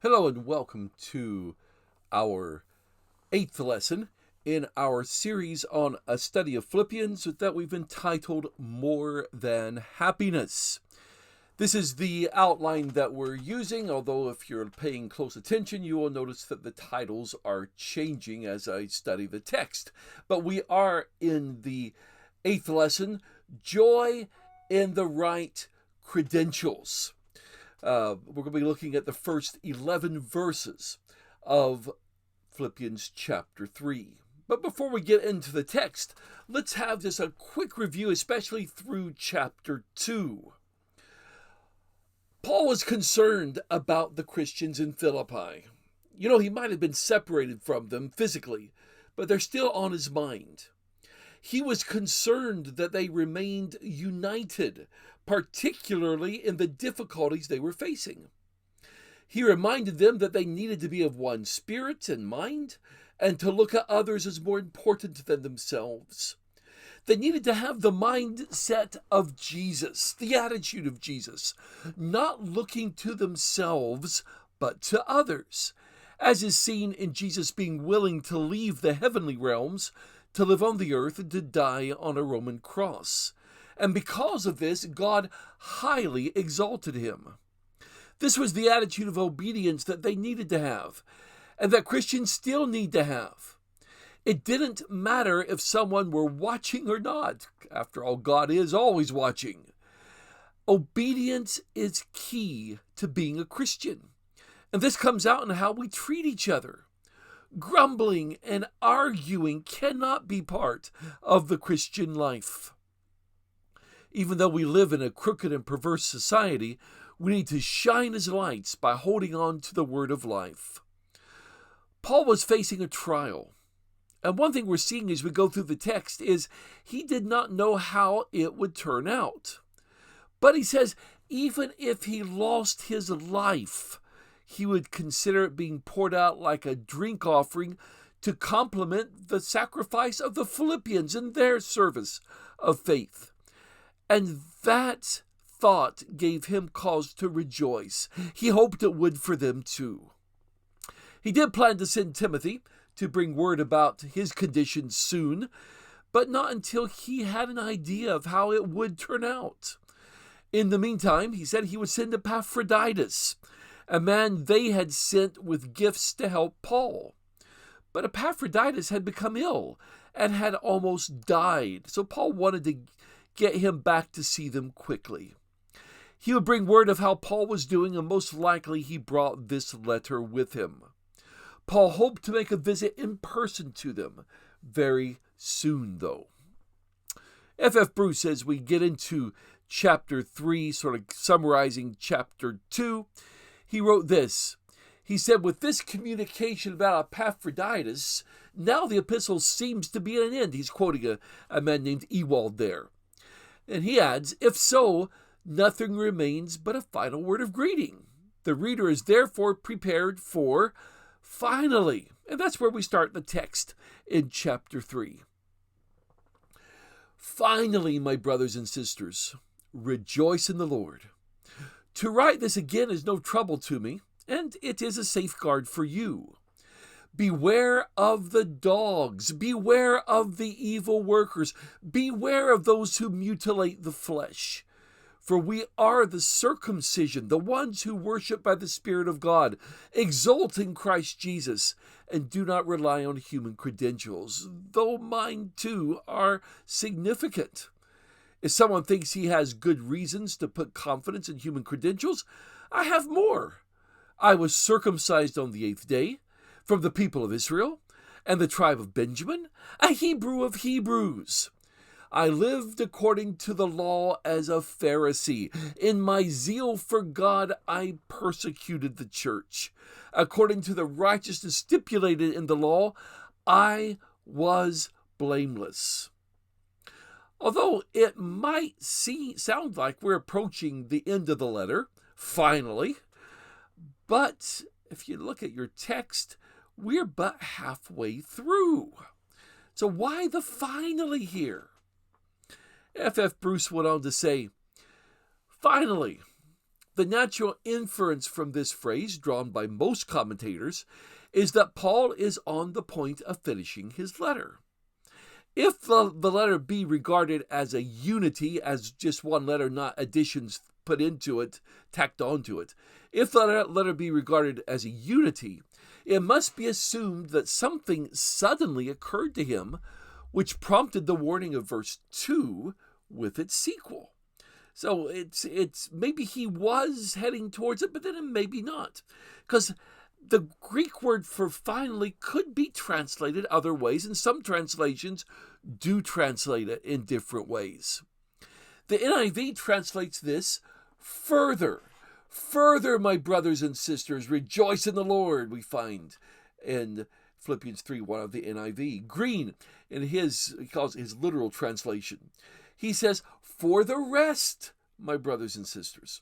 Hello and welcome to our eighth lesson in our series on a study of Philippians that we've entitled More Than Happiness. This is the outline that we're using, although if you're paying close attention, you will notice that the titles are changing as I study the text. But we are in the eighth lesson, Joy in the Right Credentials. We're going to be looking at the first 11 verses of Philippians chapter 3. But before we get into the text, let's have just a quick review, especially through chapter 2. Paul was concerned about the Christians in Philippi. He might have been separated from them physically, but they're still on his mind. He was concerned that they remained united, particularly in the difficulties they were facing. He reminded them that they needed to be of one spirit and mind, and to look at others as more important than themselves. They needed to have the mindset of Jesus, the attitude of Jesus, not looking to themselves, but to others, as is seen in Jesus being willing to leave the heavenly realms to live on the earth and to die on a Roman cross. And because of this, God highly exalted him. This was the attitude of obedience that they needed to have, and that Christians still need to have. It didn't matter if someone were watching or not. After all, God is always watching. Obedience is key to being a Christian. And this comes out in how we treat each other. Grumbling and arguing cannot be part of the Christian life. Even though we live in a crooked and perverse society, we need to shine as lights by holding on to the word of life. Paul was facing a trial. And one thing we're seeing as we go through the text is he did not know how it would turn out. But he says even if he lost his life, he would consider it being poured out like a drink offering to complement the sacrifice of the Philippians in their service of faith. And that thought gave him cause to rejoice. He hoped it would for them too. He did plan to send Timothy to bring word about his condition soon, but not until he had an idea of how it would turn out. In the meantime, he said he would send Epaphroditus, a man they had sent with gifts to help Paul. But Epaphroditus had become ill and had almost died, so Paul wanted to get him back to see them quickly. He would bring word of how Paul was doing, and most likely he brought this letter with him. Paul hoped to make a visit in person to them very soon, though. F.F. Bruce, as we get into chapter 3, sort of summarizing chapter 2, he wrote this. He said, with this communication about Epaphroditus, now the epistle seems to be at an end. He's quoting a man named Ewald there. And he adds, if so, nothing remains but a final word of greeting. The reader is therefore prepared for finally. And that's where we start the text in chapter 3. Finally, my brothers and sisters, rejoice in the Lord. To write this again is no trouble to me, and it is a safeguard for you. Beware of the dogs, beware of the evil workers, beware of those who mutilate the flesh. For we are the circumcision, the ones who worship by the Spirit of God, exult in Christ Jesus, and do not rely on human credentials, though mine too are significant. If someone thinks he has good reasons to put confidence in human credentials, I have more. I was circumcised on the 8th day, from the people of Israel, and the tribe of Benjamin, a Hebrew of Hebrews. I lived according to the law as a Pharisee. In my zeal for God, I persecuted the church. According to the righteousness stipulated in the law, I was blameless. Although it might sound like we're approaching the end of the letter, finally, but if you look at your text, we're but halfway through. So why the finally here? F.F. Bruce went on to say, finally, The natural inference from this phrase, drawn by most commentators, is that Paul is on the point of finishing his letter. If the letter be regarded as a unity, as just one letter, not additions put into it, tacked onto it, if the letter be regarded as a unity, it must be assumed that something suddenly occurred to him which prompted the warning of verse 2 with its sequel. So it's maybe he was heading towards it, but then maybe not. Because the Greek word for finally could be translated other ways, and some translations do translate it in different ways. The NIV translates this further. Further, my brothers and sisters, rejoice in the Lord, we find in Philippians 3:1 of the NIV. Green, in he calls it his literal translation. He says, for the rest, my brothers and sisters.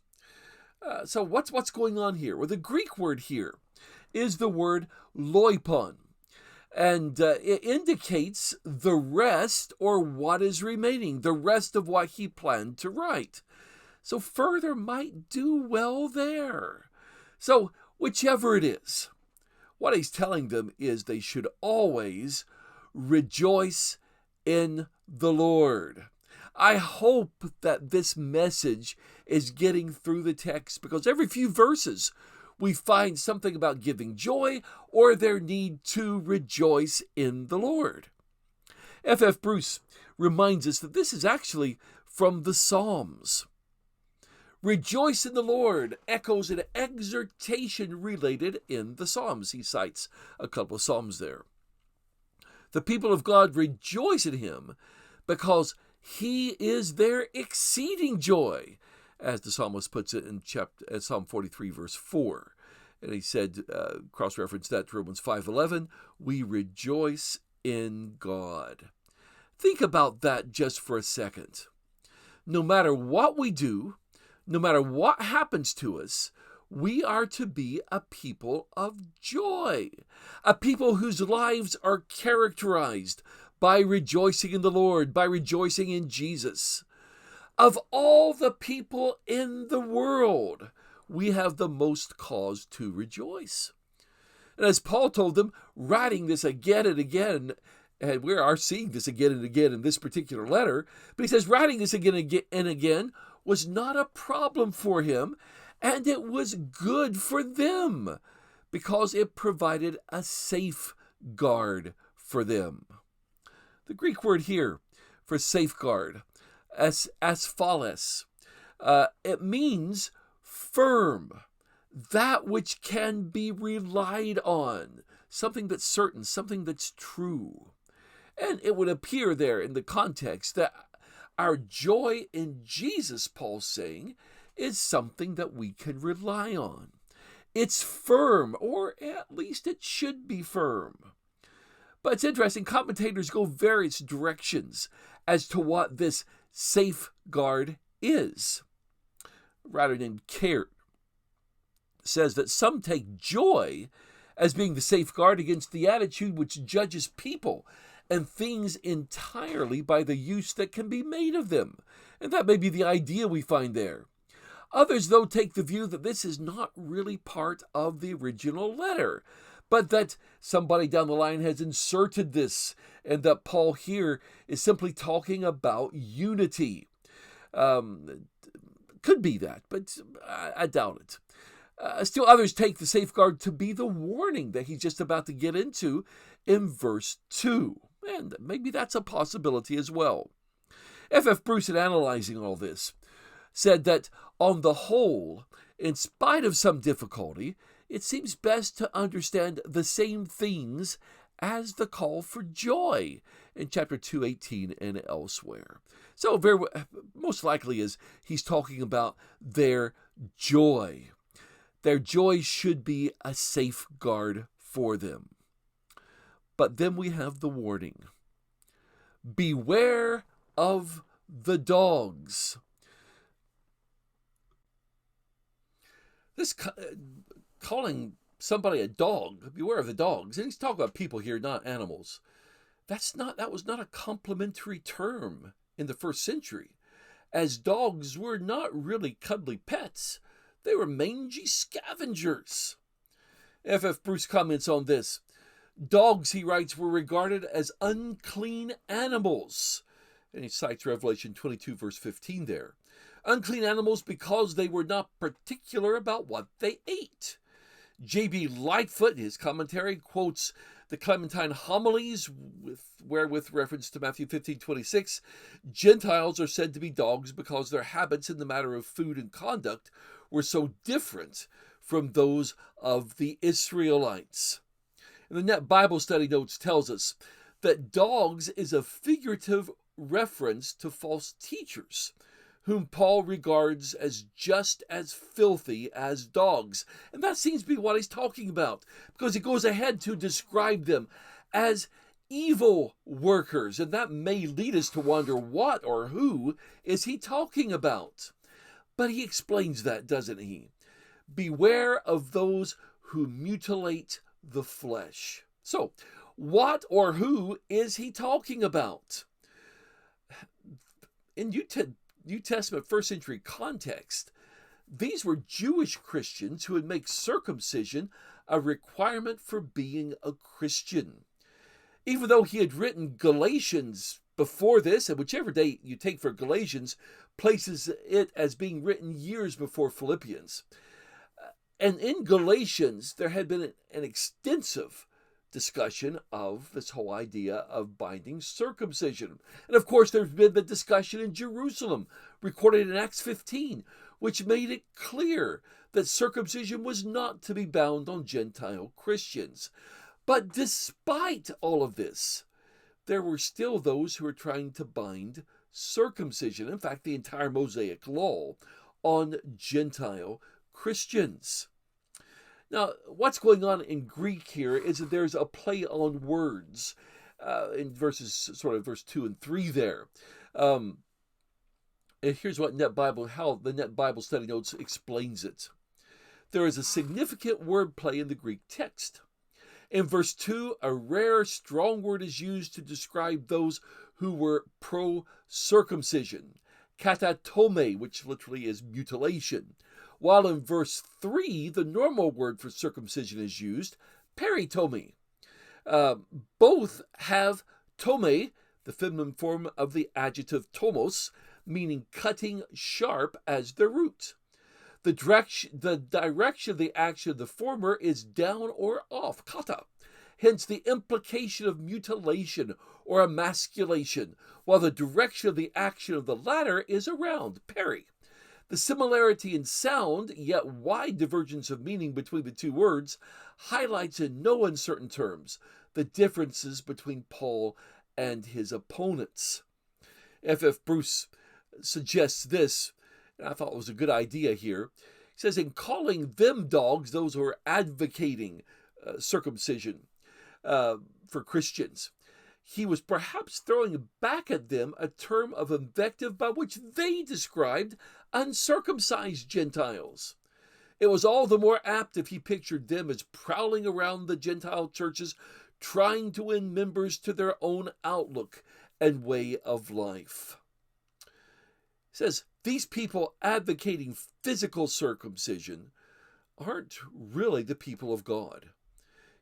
So what's going on here? Well, the Greek word here is the word loipon, and it indicates the rest, or what is remaining, the rest of what he planned to write. So further might do well there. So whichever it is, what he's telling them is they should always rejoice in the Lord. I hope that this message is getting through the text, because every few verses we find something about giving joy or their need to rejoice in the Lord. F.F. Bruce reminds us that this is actually from the Psalms. Rejoice in the Lord echoes an exhortation related in the Psalms. He cites a couple of Psalms there. The people of God rejoice in him because he is their exceeding joy, as the psalmist puts it in Psalm 43, verse 4. And he said, cross-reference that to Romans 5:11, we rejoice in God. Think about that just for a second. No matter what we do, no matter what happens to us, we are to be a people of joy, a people whose lives are characterized by rejoicing in the Lord, by rejoicing in Jesus. Of all the people in the world, we have the most cause to rejoice. And as Paul told them, writing this again and again, and we are seeing this again and again in this particular letter, but he says writing this again and again was not a problem for him, and it was good for them because it provided a safeguard for them. The Greek word here for safeguard, asphalos, it means firm, that which can be relied on, something that's certain, something that's true. And it would appear there in the context that our joy in Jesus, Paul's saying, is something that we can rely on. It's firm, or at least it should be firm. But it's interesting, commentators go various directions as to what this safeguard is. A writer named Caird says that some take joy as being the safeguard against the attitude which judges people and things entirely by the use that can be made of them. And that may be the idea we find there. Others, though, take the view that this is not really part of the original letter, but that somebody down the line has inserted this, and that Paul here is simply talking about unity. Could be that, but I doubt it. Still others take the safeguard to be the warning that he's just about to get into in verse 2. And maybe that's a possibility as well. F.F. Bruce, in analyzing all this, said that on the whole, in spite of some difficulty, it seems best to understand the same things as the call for joy in chapter 2:18 and elsewhere. So very most likely is he's talking about their joy. Their joy should be a safeguard for them. But then we have the warning. Beware of the dogs. This calling somebody a dog, beware of the dogs. And he's talking about people here, not animals. That was not a complimentary term in the first century, as dogs were not really cuddly pets. They were mangy scavengers. F. Bruce comments on this. Dogs, he writes, were regarded as unclean animals. And he cites Revelation 22, verse 15 there. Unclean animals because they were not particular about what they ate. J.B. Lightfoot, in his commentary, quotes the Clementine homilies, with reference to Matthew 15:26, Gentiles are said to be dogs because their habits in the matter of food and conduct were so different from those of the Israelites. And the Net Bible Study Notes tells us that dogs is a figurative reference to false teachers, whom Paul regards as just as filthy as dogs. And that seems to be what he's talking about, because he goes ahead to describe them as evil workers. And that may lead us to wonder what or who is he talking about. But he explains that, doesn't he? Beware of those who mutilate the flesh. So, what or who is he talking about? In New Testament first century context, these were Jewish Christians who would make circumcision a requirement for being a Christian. Even though he had written Galatians before this, and whichever date you take for Galatians places it as being written years before Philippians. And in Galatians, there had been an extensive discussion of this whole idea of binding circumcision. And of course, there's been the discussion in Jerusalem, recorded in Acts 15, which made it clear that circumcision was not to be bound on Gentile Christians. But despite all of this, there were still those who were trying to bind circumcision, in fact, the entire Mosaic law, on Gentile Christians. Now, what's going on in Greek here is that there's a play on words in verse 2 and 3 there. And here's what how the Net Bible Study Notes explains it. There is a significant wordplay in the Greek text. In verse 2, a rare, strong word is used to describe those who were pro-circumcision, katatome, which literally is mutilation. While in verse 3, the normal word for circumcision is used, peritome. Both have tome, the feminine form of the adjective tomos, meaning cutting sharp, as their root. The direction of the action of the former is down or off, kata. Hence the implication of mutilation or emasculation, while the direction of the action of the latter is around, peri. The similarity in sound, yet wide divergence of meaning between the two words, highlights in no uncertain terms the differences between Paul and his opponents. F. Bruce suggests this, and I thought it was a good idea here. He says, in calling them dogs, those who are advocating circumcision for Christians, he was perhaps throwing back at them a term of invective by which they described uncircumcised Gentiles. It was all the more apt if he pictured them as prowling around the Gentile churches, trying to win members to their own outlook and way of life. He says, these people advocating physical circumcision aren't really the people of God.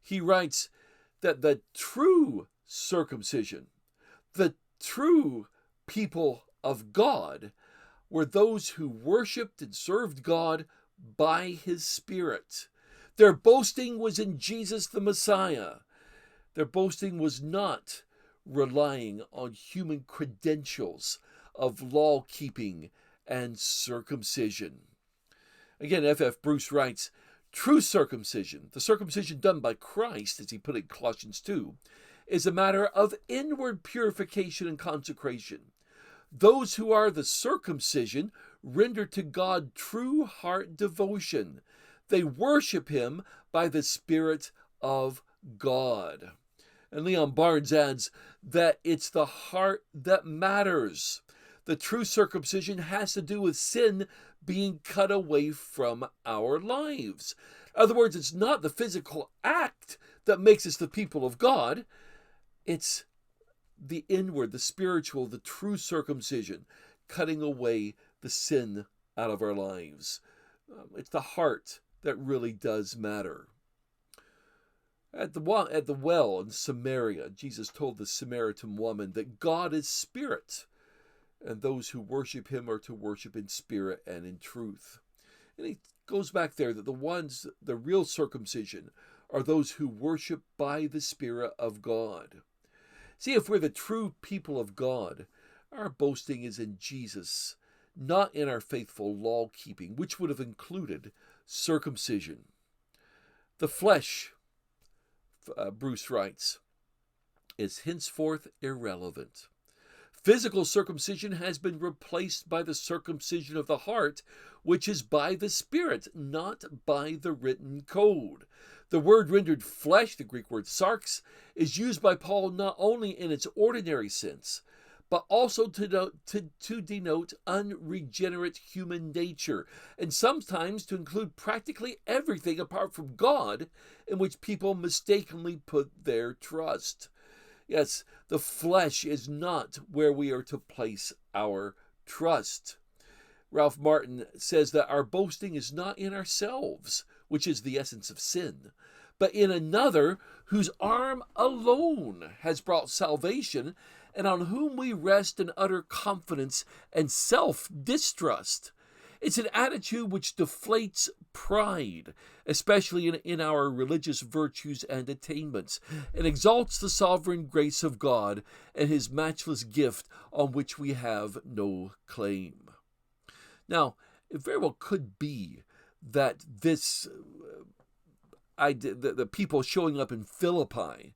He writes that the true circumcision, the true people of God, were those who worshipped and served God by his Spirit. Their boasting was in Jesus the Messiah. Their boasting was not relying on human credentials of law-keeping and circumcision. Again, F. Bruce writes, true circumcision, the circumcision done by Christ, as he put it in Colossians 2, is a matter of inward purification and consecration. Those who are the circumcision render to God true heart devotion. They worship him by the Spirit of God. And Leon Barnes adds that it's the heart that matters. The true circumcision has to do with sin being cut away from our lives. In other words, it's not the physical act that makes us the people of God. It's the inward, the spiritual, the true circumcision, cutting away the sin out of our lives. It's the heart that really does matter. At the well in Samaria, Jesus told the Samaritan woman that God is spirit, and those who worship him are to worship in spirit and in truth. And he goes back there that the real circumcision are those who worship by the Spirit of God. See, if we're the true people of God, our boasting is in Jesus, not in our faithful law keeping, which would have included circumcision. The flesh, Bruce writes, is henceforth irrelevant. Physical circumcision has been replaced by the circumcision of the heart, which is by the Spirit, not by the written code. The word rendered flesh, the Greek word sarx, is used by Paul not only in its ordinary sense, but also to denote unregenerate human nature, and sometimes to include practically everything apart from God in which people mistakenly put their trust. Yes, the flesh is not where we are to place our trust. Ralph Martin says that our boasting is not in ourselves, which is the essence of sin, but in another whose arm alone has brought salvation and on whom we rest in utter confidence and self-distrust. It's an attitude which deflates pride, especially in our religious virtues and attainments, and exalts the sovereign grace of God and his matchless gift on which we have no claim. Now, it very well could be that the people showing up in Philippi,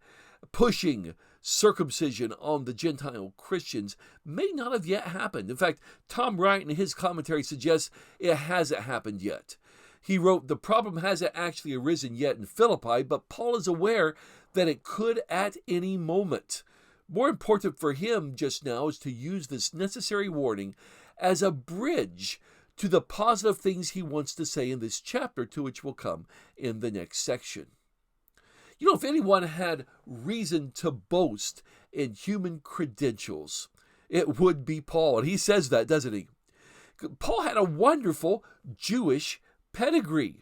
pushing circumcision on the Gentile Christians, may not have yet happened. In fact, Tom Wright in his commentary suggests it hasn't happened yet. He wrote, the problem hasn't actually arisen yet in Philippi, but Paul is aware that it could at any moment. More important for him just now is to use this necessary warning as a bridge to the positive things he wants to say in this chapter, to which we'll come in the next section. You know, if anyone had reason to boast in human credentials, it would be Paul. And he says that, doesn't he? Paul had a wonderful Jewish pedigree.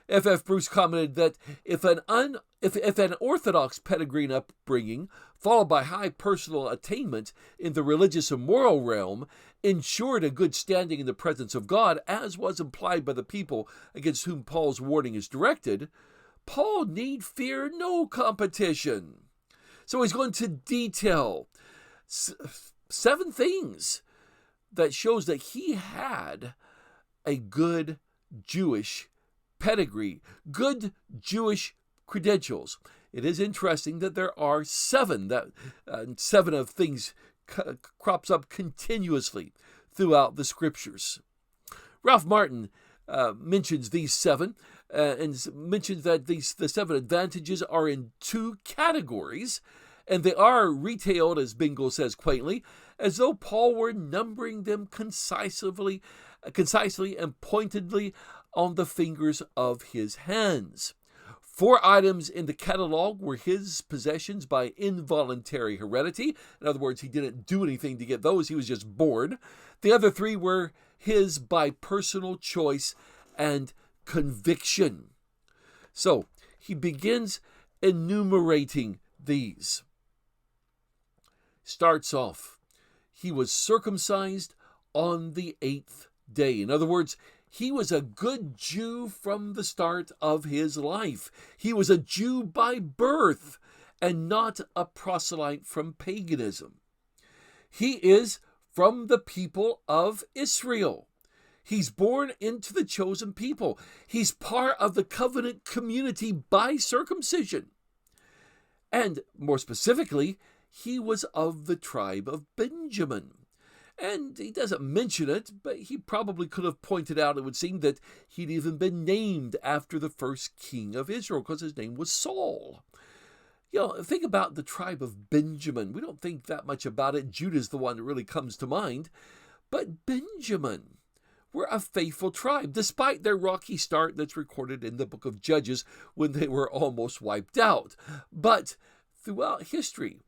F.F. Bruce commented that if an orthodox pedigree and upbringing, followed by high personal attainment in the religious and moral realm, ensured a good standing in the presence of God, as was implied by the people against whom Paul's warning is directed, Paul need fear no competition. So he's going to detail 7 things that shows that he had a good Jewish pedigree, good Jewish credentials. It is interesting that there are 7 7 of things crops up continuously throughout the scriptures. Ralph Martin mentions these 7 and mentions that the 7 advantages are in 2 categories, and they are retailed, as Bingle says quaintly, as though Paul were numbering them concisely and pointedly on the fingers of his hands. 4 items in the catalog were his possessions by involuntary heredity. In other words, he didn't do anything to get those, he was just born. The other 3 were his by personal choice and conviction. So he begins enumerating these. Starts off, he was circumcised on the 8th day. In other words, he was a good Jew from the start of his life. He was a Jew by birth and not a proselyte from paganism. He is from the people of Israel. He's born into the chosen people. He's part of the covenant community by circumcision. And more specifically, he was of the tribe of Benjamin. And he doesn't mention it, but he probably could have pointed out, it would seem, that he'd even been named after the first king of Israel, because his name was Saul. You know, think about the tribe of Benjamin. We don't think that much about it. Judah's the one that really comes to mind. But Benjamin were a faithful tribe, despite their rocky start that's recorded in the book of Judges when they were almost wiped out. But throughout history,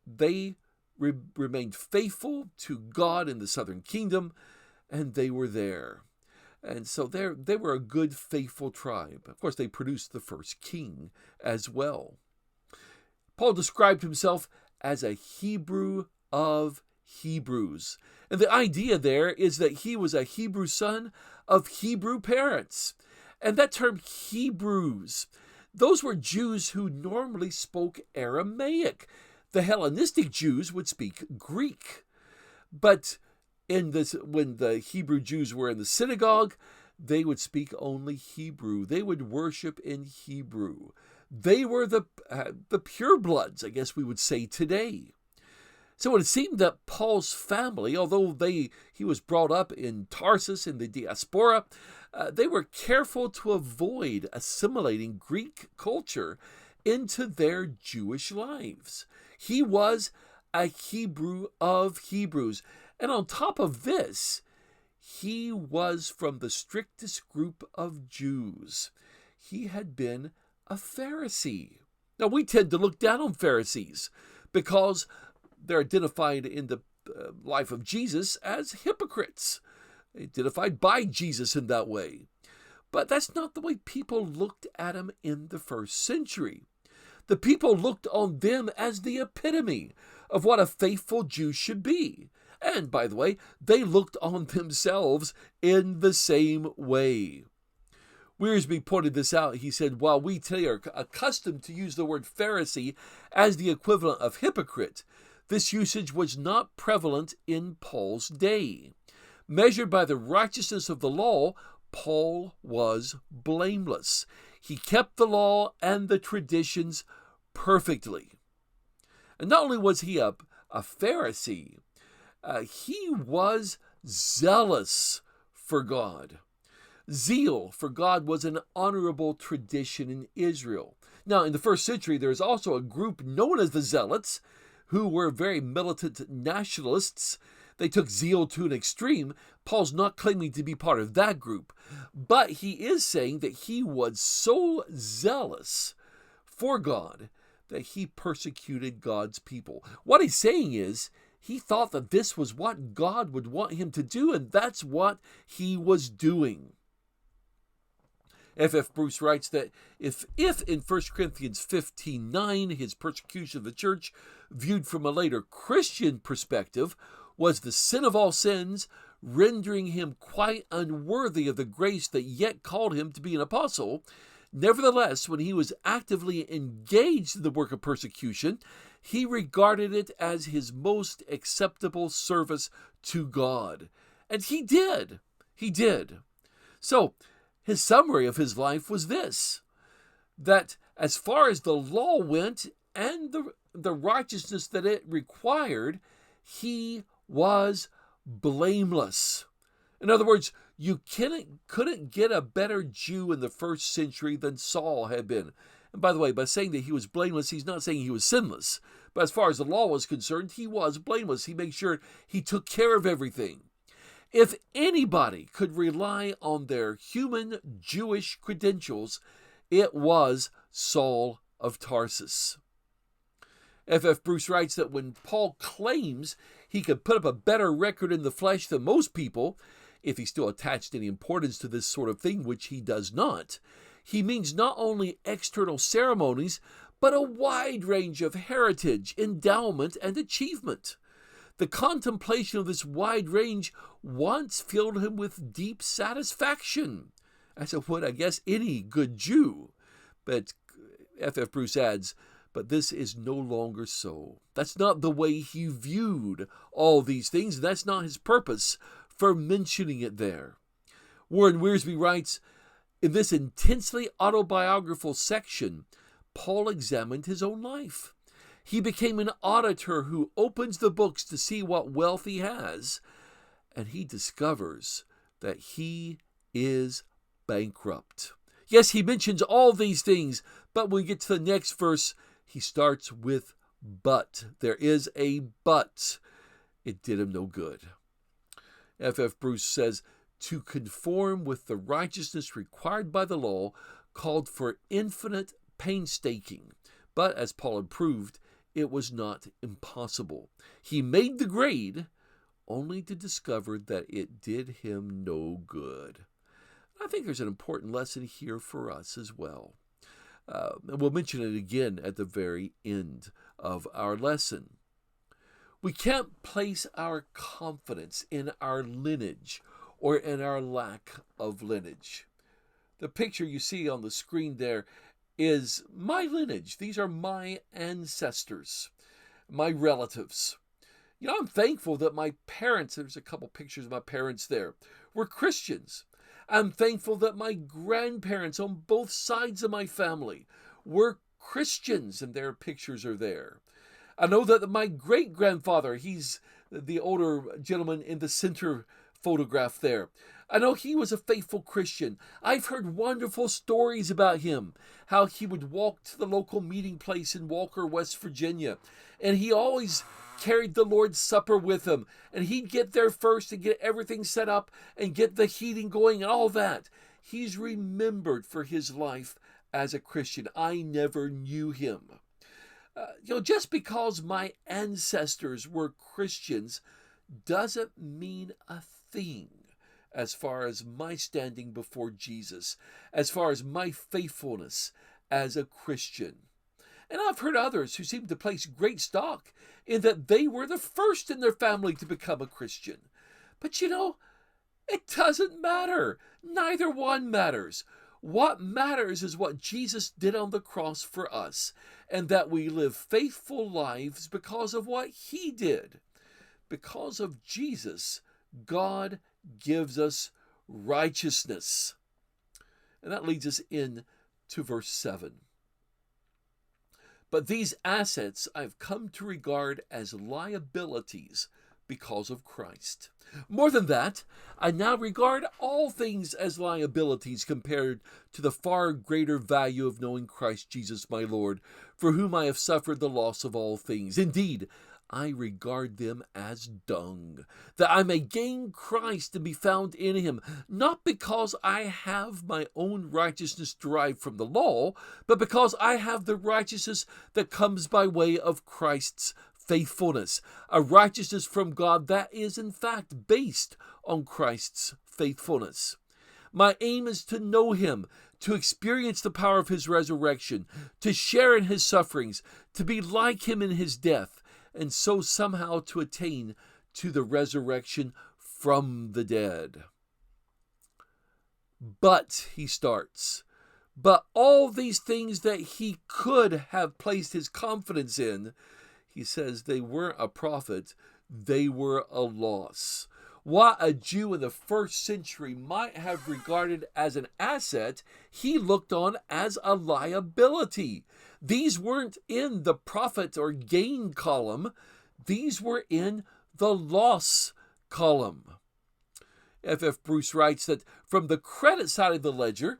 they remained faithful to God in the southern kingdom, and they were there. And so they were a good, faithful tribe. Of course, they produced the first king as well. Paul described himself as a Hebrew of Hebrews. And the idea there is that he was a Hebrew son of Hebrew parents. And that term Hebrews, those were Jews who normally spoke Aramaic. The Hellenistic Jews would speak Greek. But when the Hebrew Jews were in the synagogue, they would speak only Hebrew. They would worship in Hebrew. They were the purebloods, I guess we would say today. So it seemed that Paul's family, although he was brought up in Tarsus in the diaspora, they were careful to avoid assimilating Greek culture into their Jewish lives. He was a Hebrew of Hebrews. And on top of this, he was from the strictest group of Jews. He had been a Pharisee. Now, we tend to look down on Pharisees because they're identified in the life of Jesus as hypocrites, identified by Jesus in that way. But that's not the way people looked at him in the first century. The people looked on them as the epitome of what a faithful Jew should be. And, by the way, they looked on themselves in the same way. Wiersbe pointed this out. He said, while we today are accustomed to use the word Pharisee as the equivalent of hypocrite, this usage was not prevalent in Paul's day. Measured by the righteousness of the law, Paul was blameless. He kept the law and the traditions perfectly. And not only was he a Pharisee, he was zealous for God. Zeal for God was an honorable tradition in Israel. Now, in the first century, there is also a group known as the Zealots, who were very militant nationalists. They took zeal to an extreme. Paul's not claiming to be part of that group, but he is saying that he was so zealous for God that he persecuted God's people. What he's saying is, he thought that this was what God would want him to do, and that's what he was doing. F.F. Bruce writes that if in 1 Corinthians 15:9, his persecution of the church, viewed from a later Christian perspective, was the sin of all sins, rendering him quite unworthy of the grace that yet called him to be an apostle, nevertheless, when he was actively engaged in the work of persecution, he regarded it as his most acceptable service to God. And he did. He did. So, his summary of his life was this, that as far as the law went and the righteousness that it required, he was blameless. In other words, you couldn't get a better Jew in the first century than Saul had been. And by the way, by saying that he was blameless, he's not saying he was sinless. But as far as the law was concerned, he was blameless. He made sure he took care of everything. If anybody could rely on their human Jewish credentials, it was Saul of Tarsus. F.F. Bruce writes that when Paul claims he could put up a better record in the flesh than most people, if he still attached any importance to this sort of thing, which he does not, he means not only external ceremonies, but a wide range of heritage, endowment, and achievement. The contemplation of this wide range once filled him with deep satisfaction, as it would, I guess, any good Jew. But F.F. Bruce adds, but this is no longer so. That's not the way he viewed all these things. That's not his purpose for mentioning it there. Warren Wiersbe writes, in this intensely autobiographical section, Paul examined his own life. He became an auditor who opens the books to see what wealth he has, and he discovers that he is bankrupt. Yes, he mentions all these things, but when we get to the next verse, he starts with but. There is a but. It did him no good. F.F. Bruce says, to conform with the righteousness required by the law called for infinite painstaking, but as Paul had proved, it was not impossible. He made the grade only to discover that it did him no good. I think there's an important lesson here for us as well. We'll mention it again at the very end of our lesson. We can't place our confidence in our lineage or in our lack of lineage. The picture you see on the screen there is my lineage. These are my ancestors, my relatives. You know, I'm thankful that my parents, there's a couple pictures of my parents there, were Christians. I'm thankful that my grandparents on both sides of my family were Christians, and their pictures are there. I know that my great-grandfather, he's the older gentleman in the center photograph there. I know he was a faithful Christian. I've heard wonderful stories about him, how he would walk to the local meeting place in Walker, West Virginia, and he always carried the Lord's Supper with him, and he'd get there first and get everything set up and get the heating going and all that. He's remembered for his life as a Christian. I never knew him. Just because my ancestors were Christians doesn't mean a thing as far as my standing before Jesus, as far as my faithfulness as a Christian. And I've heard others who seem to place great stock in that they were the first in their family to become a Christian. But it doesn't matter. Neither one matters. What matters is what Jesus did on the cross for us, and that we live faithful lives because of what he did. Because of Jesus, God gives us righteousness. And that leads us in to verse 7. But these assets I've come to regard as liabilities because of Christ. More than that, I now regard all things as liabilities compared to the far greater value of knowing Christ Jesus my Lord, for whom I have suffered the loss of all things. Indeed, I regard them as dung, that I may gain Christ and be found in him, not because I have my own righteousness derived from the law, but because I have the righteousness that comes by way of Christ's faithfulness, a righteousness from God that is in fact based on Christ's faithfulness. My aim is to know him, to experience the power of his resurrection, to share in his sufferings, to be like him in his death, and so somehow to attain to the resurrection from the dead. But, he starts, but all these things that he could have placed his confidence in, he says they weren't a profit, they were a loss. What a Jew in the first century might have regarded as an asset, he looked on as a liability. These weren't in the profit or gain column. These were in the loss column. F.F. Bruce writes that from the credit side of the ledger,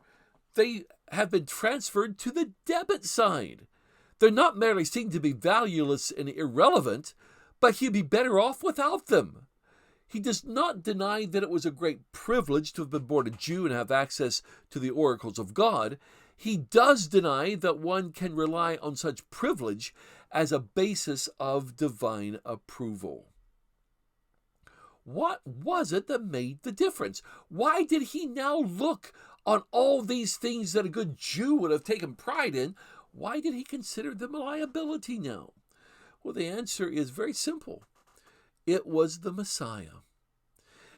they have been transferred to the debit side. They're not merely seen to be valueless and irrelevant, but he'd be better off without them. He does not deny that it was a great privilege to have been born a Jew and have access to the oracles of God. He does deny that one can rely on such privilege as a basis of divine approval. What was it that made the difference? Why did he now look on all these things that a good Jew would have taken pride in? Why did he consider them a liability now? Well, the answer is very simple. It was the Messiah.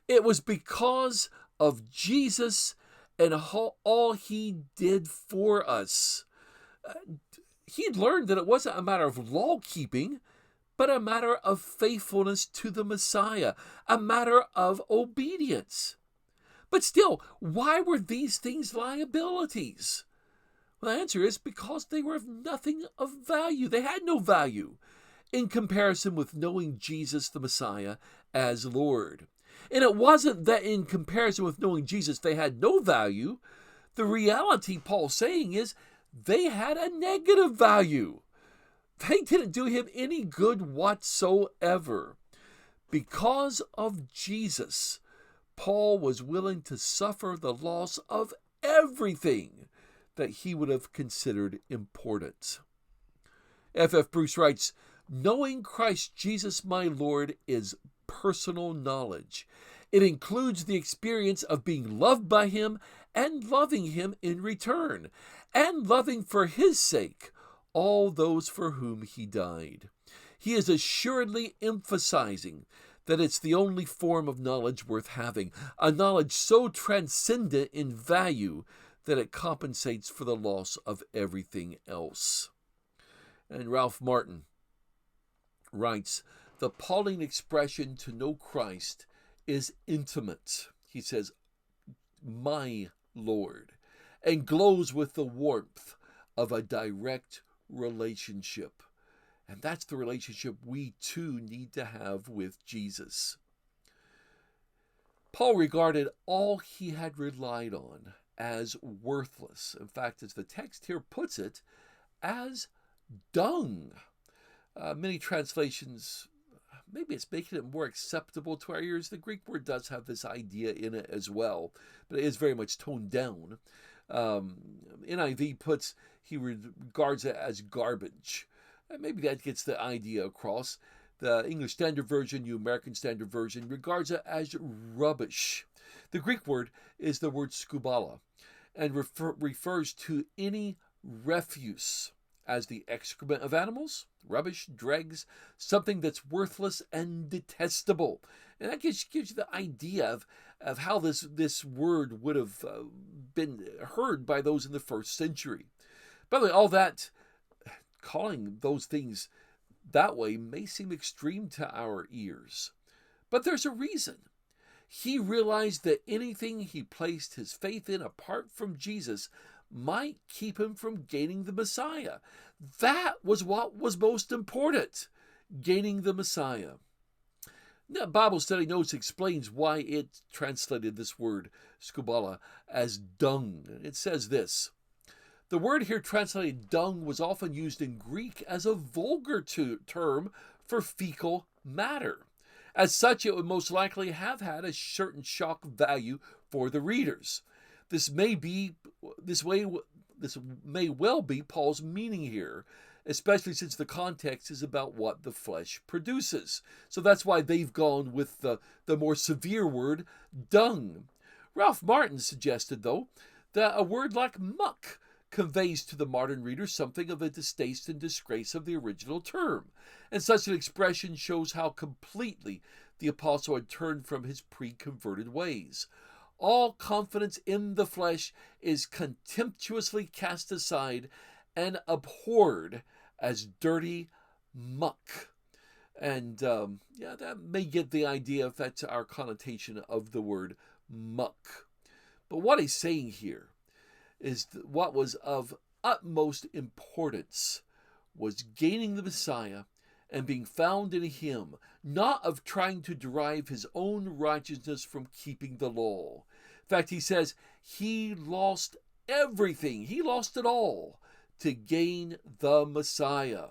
It was because of Jesus and all he did for us. He had learned that it wasn't a matter of law-keeping, but a matter of faithfulness to the Messiah, a matter of obedience. But still, why were these things liabilities? Well, the answer is because they were of nothing of value. They had no value in comparison with knowing Jesus the Messiah as Lord. And it wasn't that in comparison with knowing Jesus they had no value. The reality Paul's saying is they had a negative value. They didn't do him any good whatsoever. Because of Jesus, Paul was willing to suffer the loss of everything that he would have considered important. F.F. Bruce writes, knowing Christ Jesus my Lord is personal knowledge. It includes the experience of being loved by him and loving him in return, and loving for his sake all those for whom he died. He is assuredly emphasizing that it's the only form of knowledge worth having, a knowledge so transcendent in value that it compensates for the loss of everything else. And Ralph Martin writes, the Pauline expression to know Christ is intimate. He says, my Lord, and glows with the warmth of a direct relationship. And that's the relationship we too need to have with Jesus. Paul regarded all he had relied on as worthless. In fact, as the text here puts it, as dung. Many translations, maybe it's making it more acceptable to our ears. The Greek word does have this idea in it as well, but it is very much toned down. NIV puts, he regards it as garbage. Maybe that gets the idea across. The English Standard Version, New American Standard Version, regards it as rubbish. The Greek word is the word skubala, and refers to any refuse, as the excrement of animals, rubbish, dregs, something that's worthless and detestable. And that gives you the idea of how this word would have been heard by those in the first century. By the way, all that, calling those things that way may seem extreme to our ears. But there's a reason. He realized that anything he placed his faith in apart from Jesus might keep him from gaining the Messiah. That was what was most important, gaining the Messiah. Now, Bible Study Notes explains why it translated this word, skubala, as dung. It says this: the word here translated dung was often used in Greek as a vulgar term for fecal matter. As such, it would most likely have had a certain shock value for the readers. This may well be Paul's meaning here, especially since the context is about what the flesh produces. So that's why they've gone with the more severe word, dung. Ralph Martin suggested, though, that a word like muck conveys to the modern reader something of a distaste and disgrace of the original term, and such an expression shows how completely the apostle had turned from his pre-converted ways. All confidence in the flesh is contemptuously cast aside and abhorred as dirty muck. And that may get the idea if that's our connotation of the word muck. But what he's saying here is that what was of utmost importance was gaining the Messiah and being found in him, not of trying to derive his own righteousness from keeping the law. In fact, he says he lost everything. He lost it all to gain the Messiah.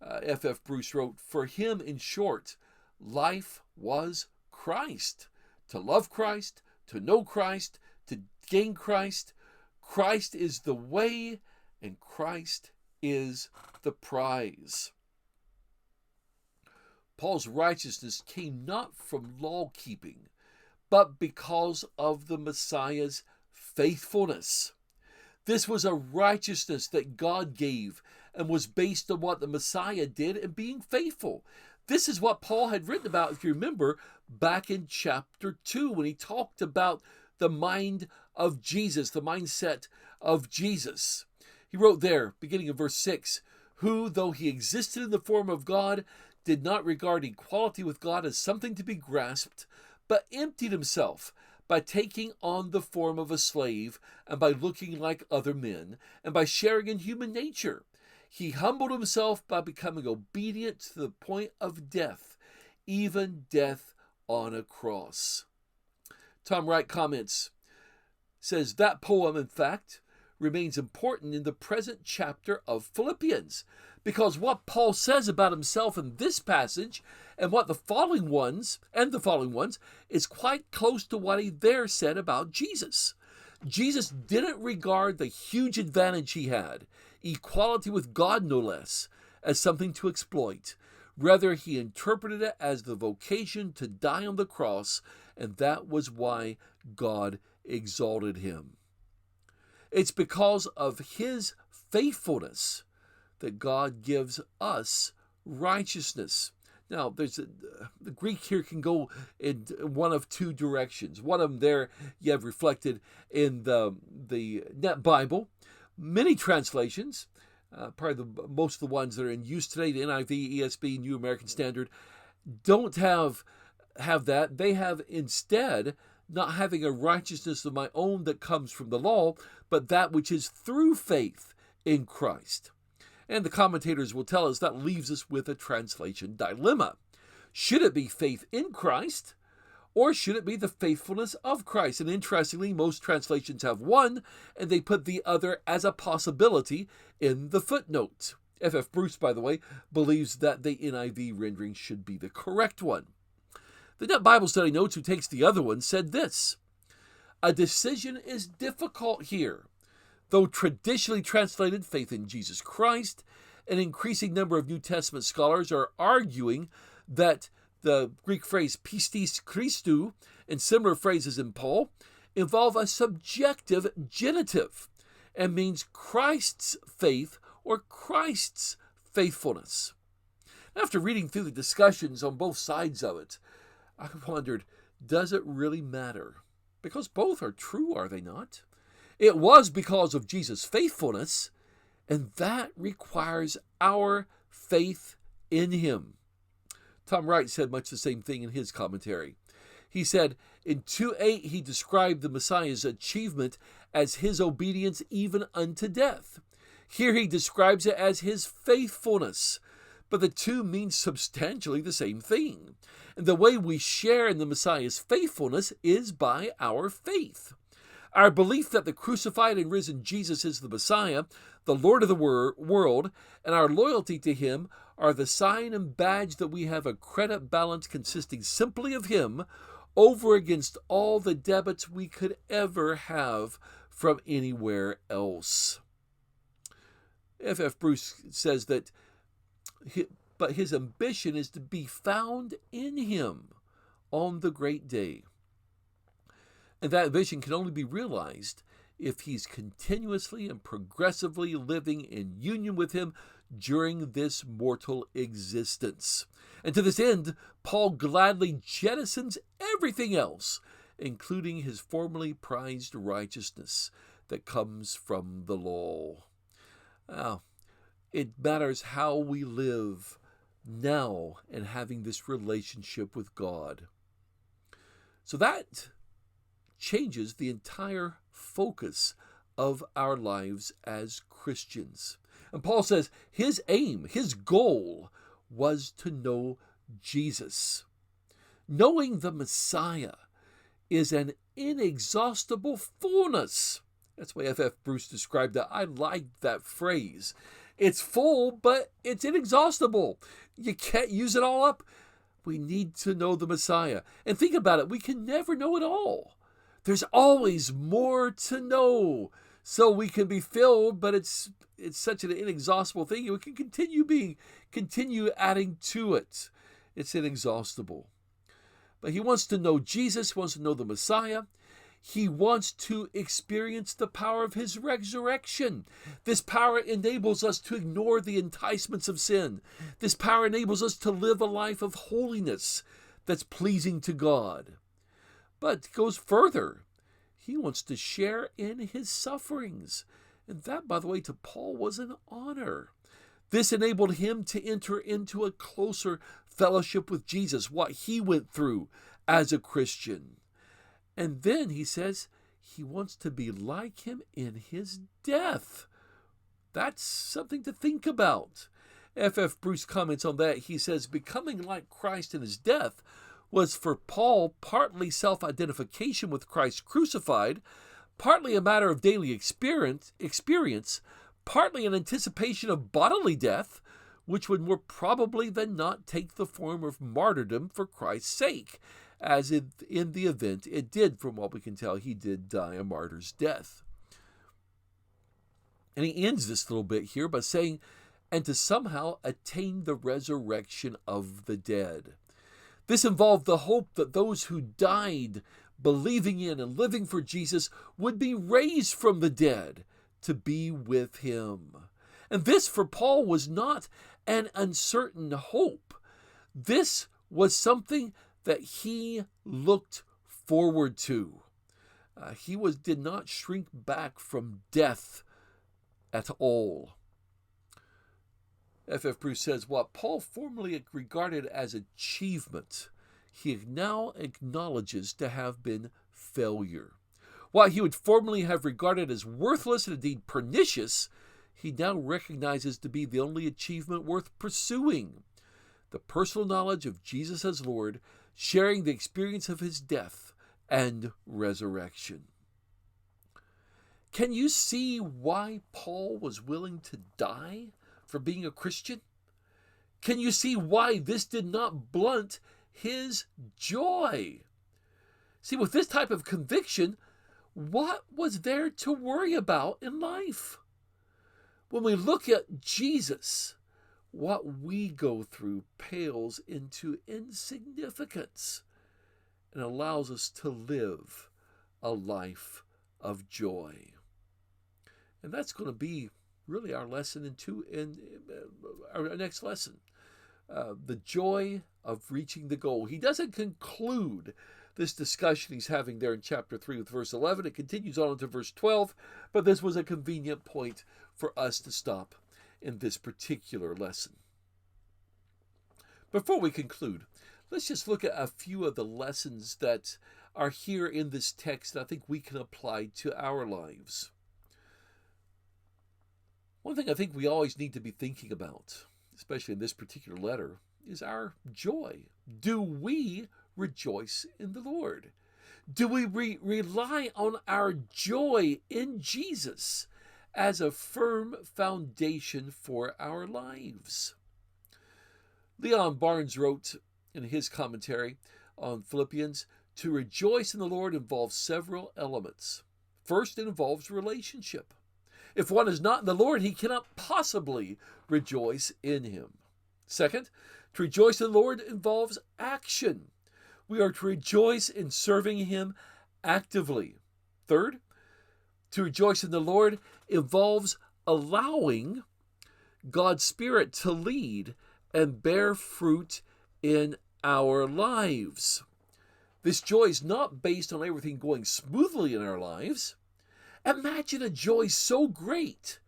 F.F. Bruce wrote, for him, in short, life was Christ. To love Christ, to know Christ, to gain Christ. Christ is the way, and Christ is the prize. Paul's righteousness came not from law-keeping, but because of the Messiah's faithfulness. This was a righteousness that God gave and was based on what the Messiah did and being faithful. This is what Paul had written about, if you remember, back in chapter 2 when he talked about the mind of Jesus, the mindset of Jesus. He wrote there, beginning of verse 6, who, though he existed in the form of God, did not regard equality with God as something to be grasped, but emptied himself by taking on the form of a slave and by looking like other men and by sharing in human nature. He humbled himself by becoming obedient to the point of death, even death on a cross. Tom Wright comments, says that poem, in fact, remains important in the present chapter of Philippians, because what Paul says about himself in this passage and what the following ones is quite close to what he there said about Jesus. Jesus didn't regard the huge advantage he had, equality with God no less, as something to exploit. Rather, he interpreted it as the vocation to die on the cross, and that was why God exalted him. It's because of his faithfulness that God gives us righteousness. Now, the Greek here can go in one of two directions. One of them there you have reflected in the Net Bible. Many translations, probably most of the ones that are in use today, the NIV, ESV, New American Standard, don't have that. They have instead not having a righteousness of my own that comes from the law, but that which is through faith in Christ. And the commentators will tell us that leaves us with a translation dilemma. Should it be faith in Christ, or should it be the faithfulness of Christ? And interestingly, most translations have one, and they put the other as a possibility in the footnote. F.F. Bruce, by the way, believes that the NIV rendering should be the correct one. The Net Bible Study Notes, who takes the other one, said this: a decision is difficult here. Though traditionally translated faith in Jesus Christ, an increasing number of New Testament scholars are arguing that the Greek phrase pistis Christou and similar phrases in Paul involve a subjective genitive and means Christ's faith or Christ's faithfulness. After reading through the discussions on both sides of it, I wondered, does it really matter? Because both are true, are they not? It was because of Jesus' faithfulness, and that requires our faith in him. Tom Wright said much the same thing in his commentary. He said, in 2:8 he described the Messiah's achievement as his obedience even unto death. Here he describes it as his faithfulness, but the two mean substantially the same thing. And the way we share in the Messiah's faithfulness is by our faith. Our belief that the crucified and risen Jesus is the Messiah, the Lord of the world, and our loyalty to him are the sign and badge that we have a credit balance consisting simply of him over against all the debits we could ever have from anywhere else. F.F. Bruce says that, but his ambition is to be found in him on the great day. And that vision can only be realized if he's continuously and progressively living in union with him during this mortal existence. And to this end, Paul gladly jettisons everything else, including his formerly prized righteousness that comes from the law. Now, it matters how we live now and having this relationship with God. So that changes the entire focus of our lives as Christians. And Paul says his aim, his goal, was to know Jesus. Knowing the Messiah is an inexhaustible fullness. That's the way F.F. Bruce described that. I like that phrase. It's full, but it's inexhaustible. You can't use it all up. We need to know the Messiah. And think about it. We can never know it all. There's always more to know. So we can be filled, but it's such an inexhaustible thing. We can continue adding to it. It's inexhaustible. But he wants to know Jesus, wants to know the Messiah. He wants to experience the power of his resurrection. This power enables us to ignore the enticements of sin. This power enables us to live a life of holiness that's pleasing to God. But it goes further. He wants to share in his sufferings. And that, by the way, to Paul was an honor. This enabled him to enter into a closer fellowship with Jesus, what he went through as a Christian. And then he says he wants to be like him in his death. That's something to think about. F.F. Bruce comments on that. He says, becoming like Christ in his death was for Paul partly self-identification with Christ crucified, partly a matter of daily experience, partly an anticipation of bodily death, which would more probably than not take the form of martyrdom for Christ's sake, as in the event it did. From what we can tell, he did die a martyr's death. And he ends this little bit here by saying, and to somehow attain the resurrection of the dead. This involved the hope that those who died believing in and living for Jesus, would be raised from the dead to be with him. And this for Paul was not an uncertain hope. This was something that he looked forward to. He did not shrink back from death at all. F. Bruce says, what Paul formerly regarded as achievement, he now acknowledges to have been failure. What he would formerly have regarded as worthless and indeed pernicious, he now recognizes to be the only achievement worth pursuing. The personal knowledge of Jesus as Lord, sharing the experience of his death and resurrection. Can you see why Paul was willing to die for being a Christian? Can you see why this did not blunt his joy? See, with this type of conviction, what was there to worry about in life? When we look at Jesus, what we go through pales into insignificance and allows us to live a life of joy. And that's going to be really our lesson in our next lesson. The joy of reaching the goal. He doesn't conclude this discussion he's having there in chapter 3 with verse 11. It continues on into verse 12, but this was a convenient point for us to stop in this particular lesson. Before we conclude, let's just look at a few of the lessons that are here in this text that I think we can apply to our lives. One thing I think we always need to be thinking about, especially in this particular letter, is our joy. Do we rejoice in the Lord? Do we rely on our joy in Jesus as a firm foundation for our lives? Leon Barnes wrote in his commentary on Philippians, to rejoice in the Lord involves several elements. First, it involves relationship. If one is not in the Lord, he cannot possibly rejoice in him. Second, to rejoice in the Lord involves action. We are to rejoice in serving him actively. Third, to rejoice in the Lord involves allowing God's Spirit to lead and bear fruit in our lives. This joy is not based on everything going smoothly in our lives. Imagine a joy so great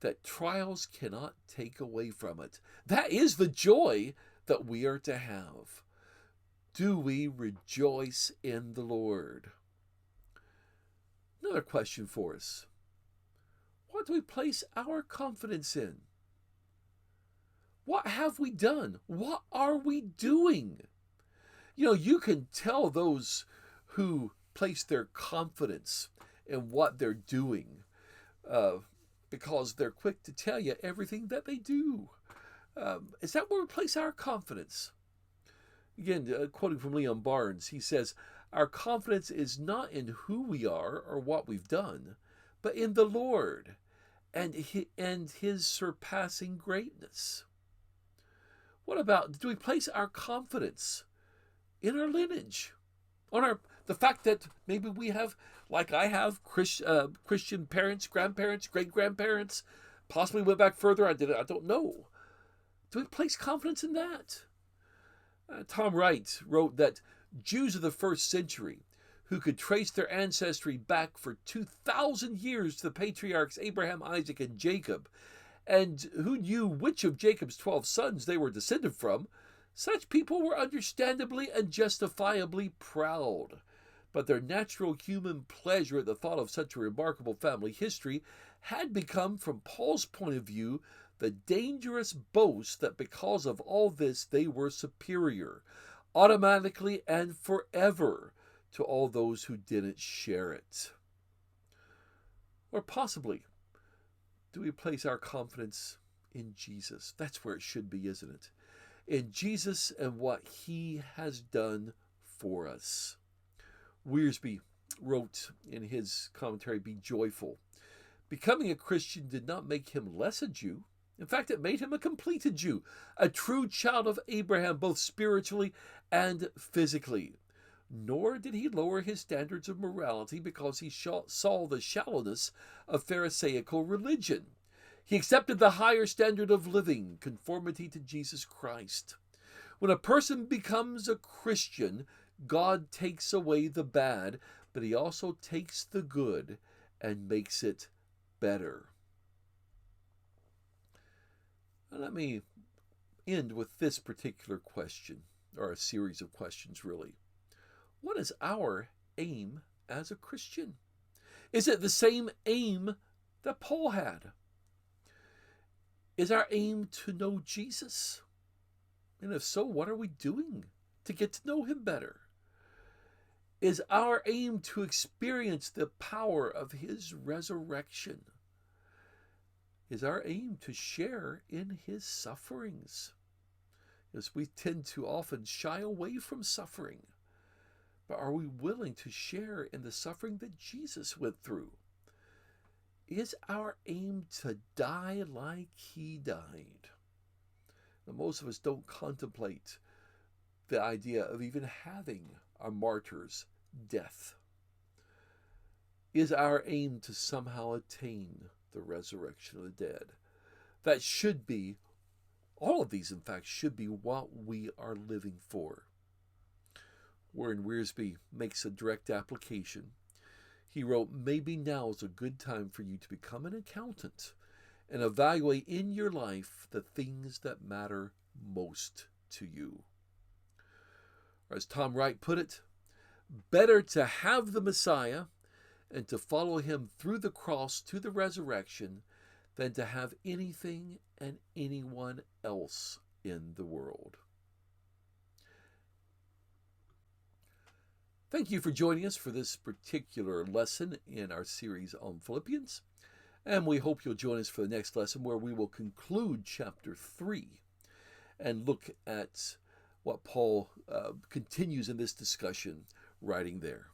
that trials cannot take away from it. That is the joy that we are to have. Do we rejoice in the Lord? Another question for us. What do we place our confidence in? What have we done? What are we doing? You can tell those who place their confidence in what they're doing because they're quick to tell you everything that they do. Is that where we place our confidence? Again, quoting from Leon Barnes, he says, our confidence is not in who we are or what we've done, but in the Lord and his surpassing greatness. What about, do we place our confidence in our lineage, on the fact that maybe we have, like I have, Christian parents, grandparents, great-grandparents, possibly went back further, I don't know. Do we place confidence in that? Tom Wright wrote that Jews of the first century who could trace their ancestry back for 2,000 years to the patriarchs Abraham, Isaac, and Jacob, and who knew which of Jacob's 12 sons they were descended from, such people were understandably and justifiably proud. But their natural human pleasure at the thought of such a remarkable family history had become, from Paul's point of view, the dangerous boast that because of all this they were superior, automatically and forever, to all those who didn't share it. Or possibly, do we place our confidence in Jesus? That's where it should be, isn't it? In Jesus and what he has done for us. Wiersbe wrote in his commentary, Be joyful. Becoming a Christian did not make him less a Jew. In fact, it made him a completed Jew, a true child of Abraham, both spiritually and physically. nor did he lower his standards of morality because he saw the shallowness of Pharisaical religion. He accepted the higher standard of living, conformity to Jesus Christ. When a person becomes a Christian, God takes away the bad, but he also takes the good and makes it better. Now, let me end with this particular question, or a series of questions, really. What is our aim as a Christian? Is it the same aim that Paul had? Is our aim to know Jesus? And if so, what are we doing to get to know him better? Is our aim to experience the power of his resurrection? Is our aim to share in his sufferings? As we tend to often shy away from suffering, but are we willing to share in the suffering that Jesus went through? Is our aim to die like he died? Now, most of us don't contemplate the idea of even having a martyr's death. Is our aim to somehow attain the resurrection of the dead? That should be, all of these in fact, should be what we are living for. Warren Wiersbe makes a direct application. He wrote, "Maybe now is a good time for you to become an accountant and evaluate in your life the things that matter most to you." Or as Tom Wright put it, better to have the Messiah and to follow him through the cross to the resurrection than to have anything and anyone else in the world. Thank you for joining us for this particular lesson in our series on Philippians, and we hope you'll join us for the next lesson where we will conclude chapter 3 and look at what Paul continues in this discussion writing there.